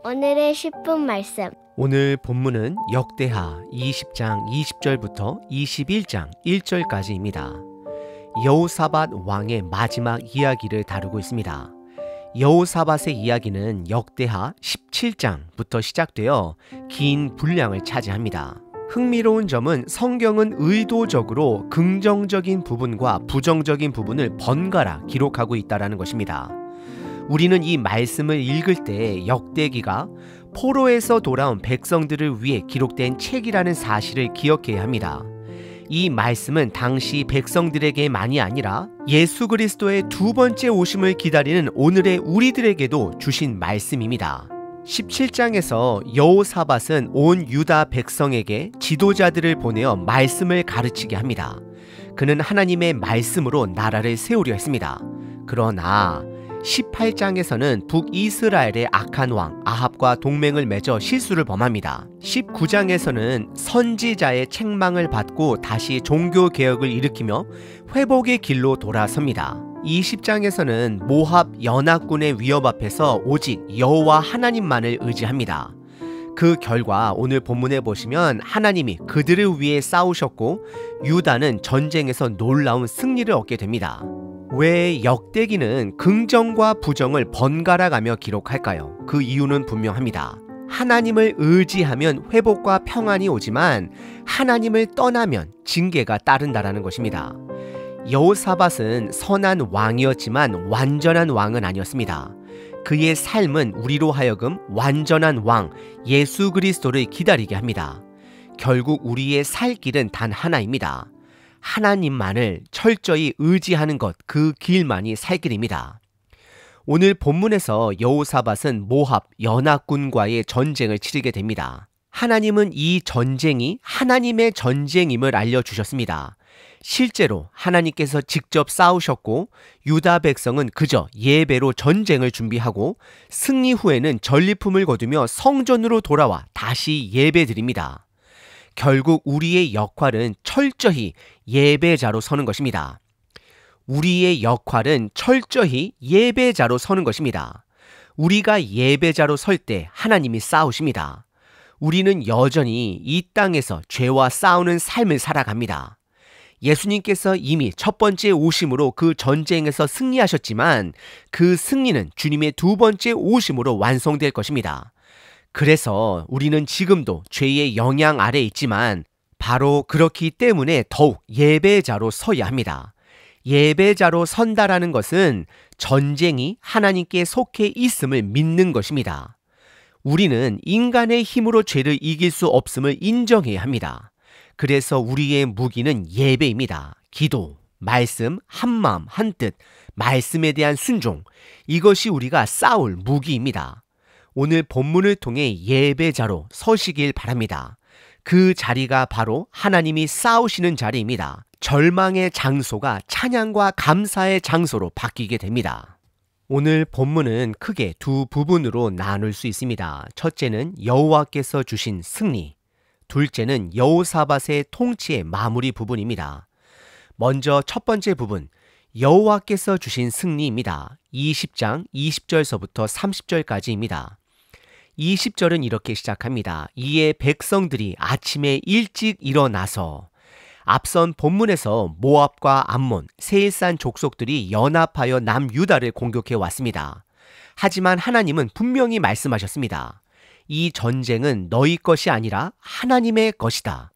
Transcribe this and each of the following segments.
오늘의 10분 말씀. 오늘 본문은 역대하 20장 20절부터 21장 1절까지입니다. 여호사밧 왕의 마지막 이야기를 다루고 있습니다. 여호사밧의 이야기는 역대하 17장부터 시작되어 긴 분량을 차지합니다. 흥미로운 점은 성경은 의도적으로 긍정적인 부분과 부정적인 부분을 번갈아 기록하고 있다는 것입니다. 우리는 이 말씀을 읽을 때 역대기가 포로에서 돌아온 백성들을 위해 기록된 책이라는 사실을 기억해야 합니다. 이 말씀은 당시 백성들에게만이 아니라 예수 그리스도의 두 번째 오심을 기다리는 오늘의 우리들에게도 주신 말씀입니다. 17장에서 여호사밧은 온 유다 백성에게 지도자들을 보내어 말씀을 가르치게 합니다. 그는 하나님의 말씀으로 나라를 세우려 했습니다. 그러나 18장에서는 북이스라엘의 악한 왕 아합과 동맹을 맺어 실수를 범합니다. 19장에서는 선지자의 책망을 받고 다시 종교개혁을 일으키며 회복의 길로 돌아섭니다. 20장에서는 모압 연합군의 위협 앞에서 오직 여호와 하나님만을 의지합니다. 그 결과 오늘 본문에 보시면 하나님이 그들을 위해 싸우셨고 유다는 전쟁에서 놀라운 승리를 얻게 됩니다. 왜 역대기는 긍정과 부정을 번갈아 가며 기록할까요? 그 이유는 분명합니다. 하나님을 의지하면 회복과 평안이 오지만 하나님을 떠나면 징계가 따른다라는 것입니다. 여호사밧은 선한 왕이었지만 완전한 왕은 아니었습니다. 그의 삶은 우리로 하여금 완전한 왕 예수 그리스도를 기다리게 합니다. 결국 우리의 살 길은 단 하나입니다. 하나님만을 철저히 의지하는 것, 그 길만이 살 길입니다. 오늘 본문에서 여호사밧은 모압 연합군과의 전쟁을 치르게 됩니다. 하나님은 이 전쟁이 하나님의 전쟁임을 알려주셨습니다. 실제로 하나님께서 직접 싸우셨고 유다 백성은 그저 예배로 전쟁을 준비하고 승리 후에는 전리품을 거두며 성전으로 돌아와 다시 예배드립니다. 결국 우리의 역할은 철저히 예배자로 서는 것입니다. 우리의 역할은 철저히 예배자로 서는 것입니다. 우리가 예배자로 설 때 하나님이 싸우십니다. 우리는 여전히 이 땅에서 죄와 싸우는 삶을 살아갑니다. 예수님께서 이미 첫 번째 오심으로 그 전쟁에서 승리하셨지만 그 승리는 주님의 두 번째 오심으로 완성될 것입니다. 그래서 우리는 지금도 죄의 영향 아래 있지만 바로 그렇기 때문에 더욱 예배자로 서야 합니다. 예배자로 선다라는 것은 전쟁이 하나님께 속해 있음을 믿는 것입니다. 우리는 인간의 힘으로 죄를 이길 수 없음을 인정해야 합니다. 그래서 우리의 무기는 예배입니다. 기도, 말씀, 한마음, 한뜻, 말씀에 대한 순종, 이것이 우리가 싸울 무기입니다. 오늘 본문을 통해 예배자로 서시길 바랍니다. 그 자리가 바로 하나님이 싸우시는 자리입니다. 절망의 장소가 찬양과 감사의 장소로 바뀌게 됩니다. 오늘 본문은 크게 두 부분으로 나눌 수 있습니다. 첫째는 여호와께서 주신 승리, 둘째는 여호사밧의 통치의 마무리 부분입니다. 먼저 첫 번째 부분, 여호와께서 주신 승리입니다. 20장 20절서부터 30절까지입니다. 20절은 이렇게 시작합니다. 이에 백성들이 아침에 일찍 일어나서 앞선 본문에서 모압과 암몬, 세일산 족속들이 연합하여 남유다를 공격해 왔습니다. 하지만 하나님은 분명히 말씀하셨습니다. 이 전쟁은 너희 것이 아니라 하나님의 것이다.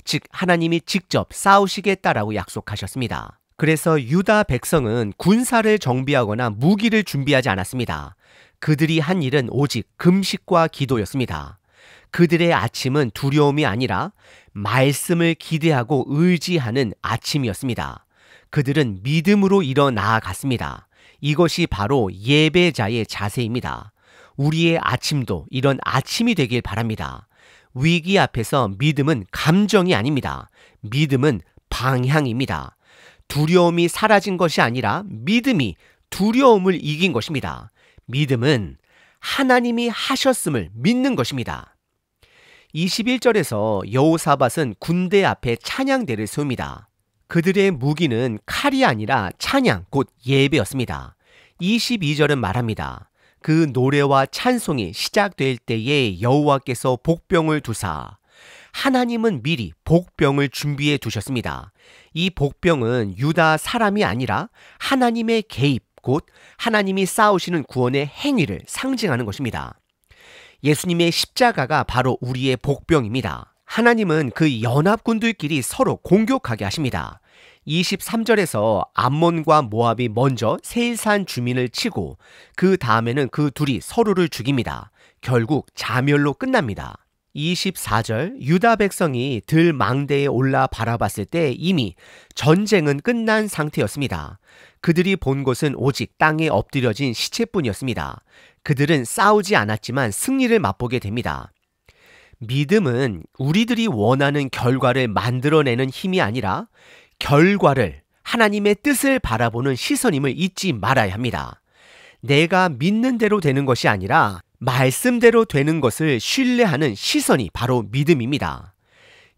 즉 하나님이 직접 싸우시겠다라고 약속하셨습니다. 그래서 유다 백성은 군사를 정비하거나 무기를 준비하지 않았습니다. 그들이 한 일은 오직 금식과 기도였습니다. 그들의 아침은 두려움이 아니라 말씀을 기대하고 의지하는 아침이었습니다. 그들은 믿음으로 일어나갔습니다. 이것이 바로 예배자의 자세입니다. 우리의 아침도 이런 아침이 되길 바랍니다. 위기 앞에서 믿음은 감정이 아닙니다. 믿음은 방향입니다. 두려움이 사라진 것이 아니라 믿음이 두려움을 이긴 것입니다. 믿음은 하나님이 하셨음을 믿는 것입니다. 21절에서 여호사밧은 군대 앞에 찬양대를 세웁니다. 그들의 무기는 칼이 아니라 찬양, 곧 예배였습니다. 22절은 말합니다. 그 노래와 찬송이 시작될 때에 여호와께서 복병을 두사 하나님은 미리 복병을 준비해 두셨습니다. 이 복병은 유다 사람이 아니라 하나님의 개입, 곧 하나님이 쌓으시는 구원의 행위를 상징하는 것입니다. 예수님의 십자가가 바로 우리의 복병입니다. 하나님은 그 연합군들끼리 서로 공격하게 하십니다. 23절에서 암몬과 모압이 먼저 세일산 주민을 치고 그 다음에는 그 둘이 서로를 죽입니다. 결국 자멸로 끝납니다. 24절 유다 백성이 들망대에 올라 바라봤을 때 이미 전쟁은 끝난 상태였습니다. 그들이 본 것은 오직 땅에 엎드려진 시체뿐이었습니다. 그들은 싸우지 않았지만 승리를 맛보게 됩니다. 믿음은 우리들이 원하는 결과를 만들어내는 힘이 아니라 결과를, 하나님의 뜻을 바라보는 시선임을 잊지 말아야 합니다. 내가 믿는 대로 되는 것이 아니라 말씀대로 되는 것을 신뢰하는 시선이 바로 믿음입니다.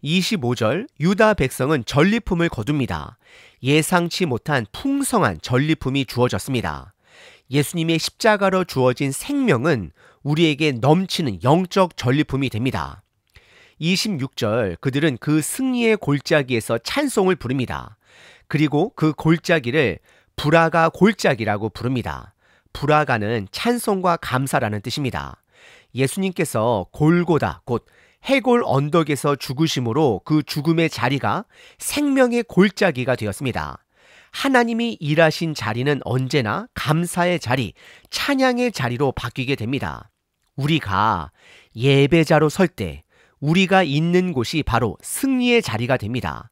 25절 유다 백성은 전리품을 거둡니다. 예상치 못한 풍성한 전리품이 주어졌습니다. 예수님의 십자가로 주어진 생명은 우리에게 넘치는 영적 전리품이 됩니다. 26절 그들은 그 승리의 골짜기에서 찬송을 부릅니다. 그리고 그 골짜기를 브라가 골짜기라고 부릅니다. 브라가는 찬송과 감사라는 뜻입니다. 예수님께서 골고다 곧 해골 언덕에서 죽으심으로 그 죽음의 자리가 생명의 골짜기가 되었습니다. 하나님이 일하신 자리는 언제나 감사의 자리, 찬양의 자리로 바뀌게 됩니다. 우리가 예배자로 설 때 우리가 있는 곳이 바로 승리의 자리가 됩니다.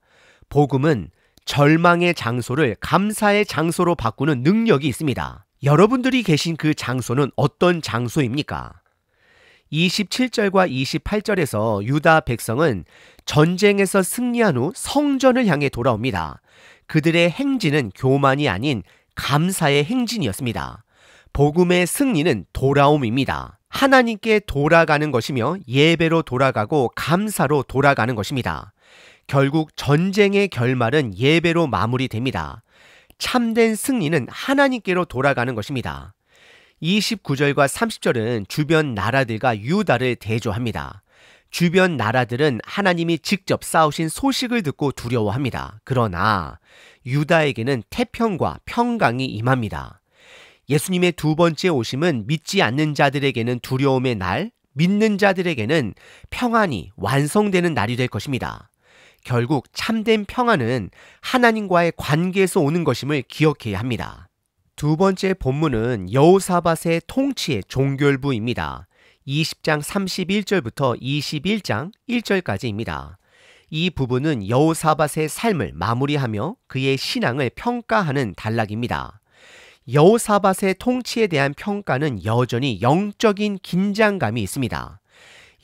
복음은 절망의 장소를 감사의 장소로 바꾸는 능력이 있습니다. 여러분들이 계신 그 장소는 어떤 장소입니까? 27절과 28절에서 유다 백성은 전쟁에서 승리한 후 성전을 향해 돌아옵니다. 그들의 행진은 교만이 아닌 감사의 행진이었습니다. 복음의 승리는 돌아옴입니다. 하나님께 돌아가는 것이며 예배로 돌아가고 감사로 돌아가는 것입니다. 결국 전쟁의 결말은 예배로 마무리됩니다. 참된 승리는 하나님께로 돌아가는 것입니다. 29절과 30절은 주변 나라들과 유다를 대조합니다. 주변 나라들은 하나님이 직접 싸우신 소식을 듣고 두려워합니다. 그러나 유다에게는 태평과 평강이 임합니다. 예수님의 두 번째 오심은 믿지 않는 자들에게는 두려움의 날, 믿는 자들에게는 평안이 완성되는 날이 될 것입니다. 결국 참된 평안은 하나님과의 관계에서 오는 것임을 기억해야 합니다. 두 번째 본문은 여호사밧의 통치의 종결부입니다. 20장 31절부터 21장 1절까지입니다. 이 부분은 여호사밧의 삶을 마무리하며 그의 신앙을 평가하는 단락입니다. 여호사밧의 통치에 대한 평가는 여전히 영적인 긴장감이 있습니다.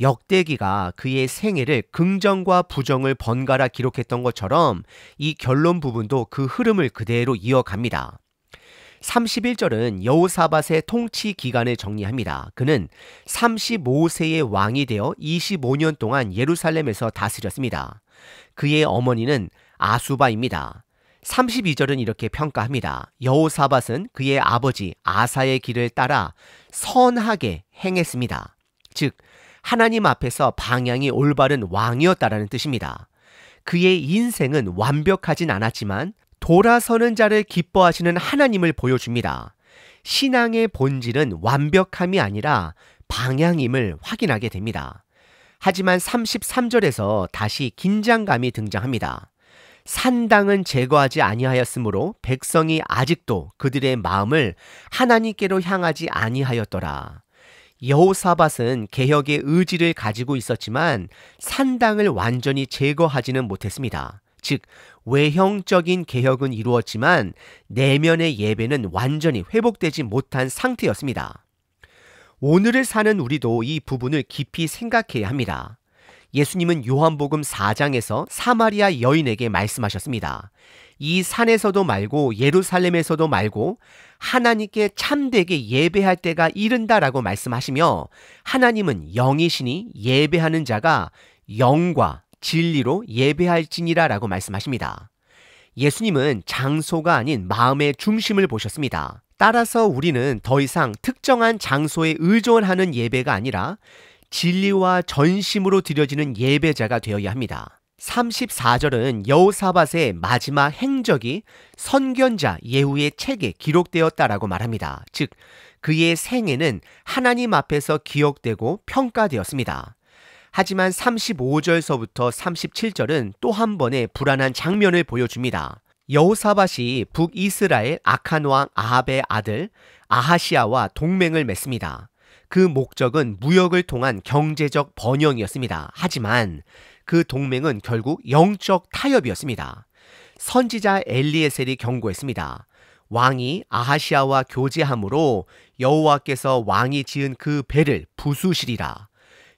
역대기가 그의 생애를 긍정과 부정을 번갈아 기록했던 것처럼 이 결론 부분도 그 흐름을 그대로 이어갑니다. 31절은 여호사밧의 통치 기간을 정리합니다. 그는 35세의 왕이 되어 25년 동안 예루살렘에서 다스렸습니다. 그의 어머니는 아수바입니다. 32절은 이렇게 평가합니다. 여호사밧은 그의 아버지 아사의 길을 따라 선하게 행했습니다. 즉 하나님 앞에서 방향이 올바른 왕이었다라는 뜻입니다. 그의 인생은 완벽하진 않았지만 돌아서는 자를 기뻐하시는 하나님을 보여줍니다. 신앙의 본질은 완벽함이 아니라 방향임을 확인하게 됩니다. 하지만 33절에서 다시 긴장감이 등장합니다. 산당은 제거하지 아니하였으므로 백성이 아직도 그들의 마음을 하나님께로 향하지 아니하였더라. 여호사밧은 개혁의 의지를 가지고 있었지만 산당을 완전히 제거하지는 못했습니다. 즉 외형적인 개혁은 이루었지만 내면의 예배는 완전히 회복되지 못한 상태였습니다. 오늘을 사는 우리도 이 부분을 깊이 생각해야 합니다. 예수님은 요한복음 4장에서 사마리아 여인에게 말씀하셨습니다. 이 산에서도 말고 예루살렘에서도 말고 하나님께 참되게 예배할 때가 이른다라고 말씀하시며 하나님은 영이시니 예배하는 자가 영과 진리로 예배할지니라 라고 말씀하십니다. 예수님은 장소가 아닌 마음의 중심을 보셨습니다. 따라서 우리는 더 이상 특정한 장소에 의존하는 예배가 아니라 진리와 전심으로 드려지는 예배자가 되어야 합니다. 34절은 여호사밧의 마지막 행적이 선견자 예후의 책에 기록되었다라고 말합니다. 즉 그의 생애는 하나님 앞에서 기억되고 평가되었습니다. 하지만 35절서부터 37절은 또 한 번의 불안한 장면을 보여줍니다. 여호사밧이 북이스라엘 악한 왕 아합의 아들 아하시아와 동맹을 맺습니다. 그 목적은 무역을 통한 경제적 번영이었습니다. 하지만 그 동맹은 결국 영적 타협이었습니다. 선지자 엘리에셀이 경고했습니다. 왕이 아하시아와 교제함으로 여호와께서 왕이 지은 그 배를 부수시리라.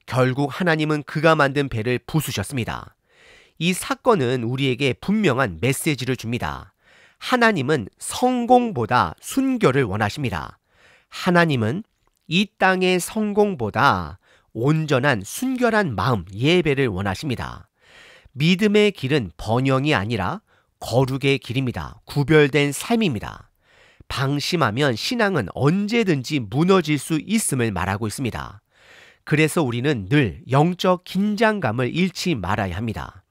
결국 하나님은 그가 만든 배를 부수셨습니다. 이 사건은 우리에게 분명한 메시지를 줍니다. 하나님은 성공보다 순결을 원하십니다. 하나님은 이 땅의 성공보다 온전한 순결한 마음, 예배를 원하십니다. 믿음의 길은 번영이 아니라 거룩의 길입니다. 구별된 삶입니다. 방심하면 신앙은 언제든지 무너질 수 있음을 말하고 있습니다. 그래서 우리는 늘 영적 긴장감을 잃지 말아야 합니다.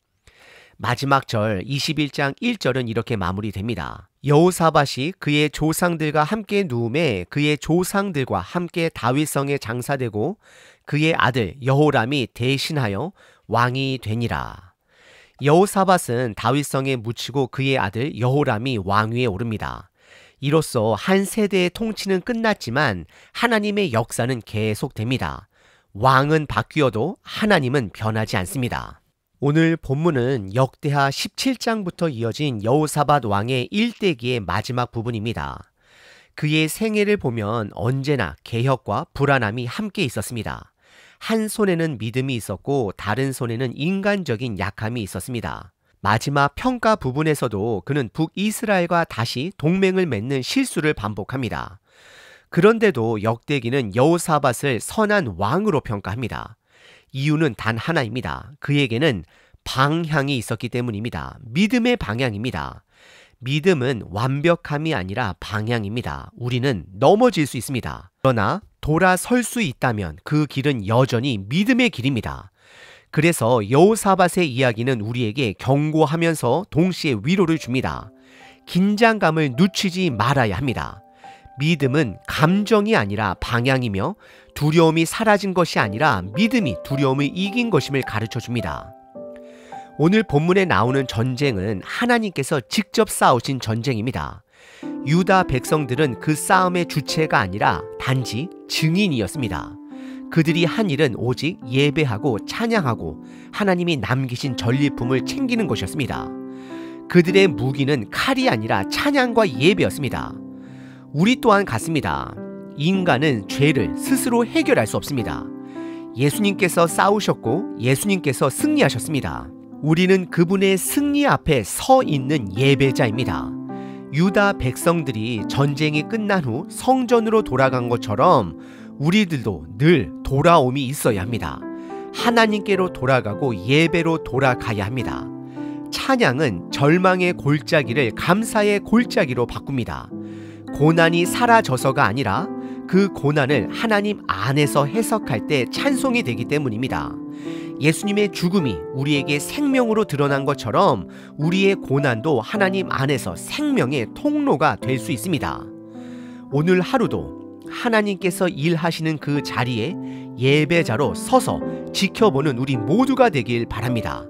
마지막 절 21장 1절은 이렇게 마무리됩니다. 여호사밧이 그의 조상들과 함께 누움에 그의 조상들과 함께 다윗성에 장사되고 그의 아들 여호람이 대신하여 왕이 되니라. 여호사밧은 다윗성에 묻히고 그의 아들 여호람이 왕위에 오릅니다. 이로써 한 세대의 통치는 끝났지만 하나님의 역사는 계속됩니다. 왕은 바뀌어도 하나님은 변하지 않습니다. 오늘 본문은 역대하 17장부터 이어진 여호사밧 왕의 일대기의 마지막 부분입니다. 그의 생애를 보면 언제나 개혁과 불안함이 함께 있었습니다. 한 손에는 믿음이 있었고 다른 손에는 인간적인 약함이 있었습니다. 마지막 평가 부분에서도 그는 북이스라엘과 다시 동맹을 맺는 실수를 반복합니다. 그런데도 역대기는 여호사밧을 선한 왕으로 평가합니다. 이유는 단 하나입니다. 그에게는 방향이 있었기 때문입니다. 믿음의 방향입니다. 믿음은 완벽함이 아니라 방향입니다. 우리는 넘어질 수 있습니다. 그러나 돌아설 수 있다면 그 길은 여전히 믿음의 길입니다. 그래서 여호사밧의 이야기는 우리에게 경고하면서 동시에 위로를 줍니다. 긴장감을 늦추지 말아야 합니다. 믿음은 감정이 아니라 방향이며 두려움이 사라진 것이 아니라 믿음이 두려움을 이긴 것임을 가르쳐 줍니다. 오늘 본문에 나오는 전쟁은 하나님께서 직접 싸우신 전쟁입니다. 유다 백성들은 그 싸움의 주체가 아니라 단지 증인이었습니다. 그들이 한 일은 오직 예배하고 찬양하고 하나님이 남기신 전리품을 챙기는 것이었습니다. 그들의 무기는 칼이 아니라 찬양과 예배였습니다. 우리 또한 같습니다. 인간은 죄를 스스로 해결할 수 없습니다. 예수님께서 싸우셨고 예수님께서 승리하셨습니다. 우리는 그분의 승리 앞에 서 있는 예배자입니다. 유다 백성들이 전쟁이 끝난 후 성전으로 돌아간 것처럼 우리들도 늘 돌아옴이 있어야 합니다. 하나님께로 돌아가고 예배로 돌아가야 합니다. 찬양은 절망의 골짜기를 감사의 골짜기로 바꿉니다. 고난이 사라져서가 아니라 그 고난을 하나님 안에서 해석할 때 찬송이 되기 때문입니다. 예수님의 죽음이 우리에게 생명으로 드러난 것처럼 우리의 고난도 하나님 안에서 생명의 통로가 될 수 있습니다. 오늘 하루도 하나님께서 일하시는 그 자리에 예배자로 서서 지켜보는 우리 모두가 되길 바랍니다.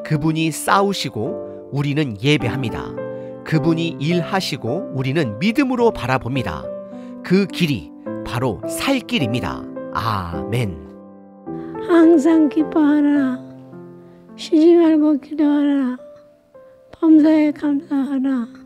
그분이 싸우시고 우리는 예배합니다. 그분이 일하시고 우리는 믿음으로 바라봅니다. 그 길이 바로 살 길입니다. 아멘. 항상 기뻐하라. 쉬지 말고 기도하라. 범사에 감사하라.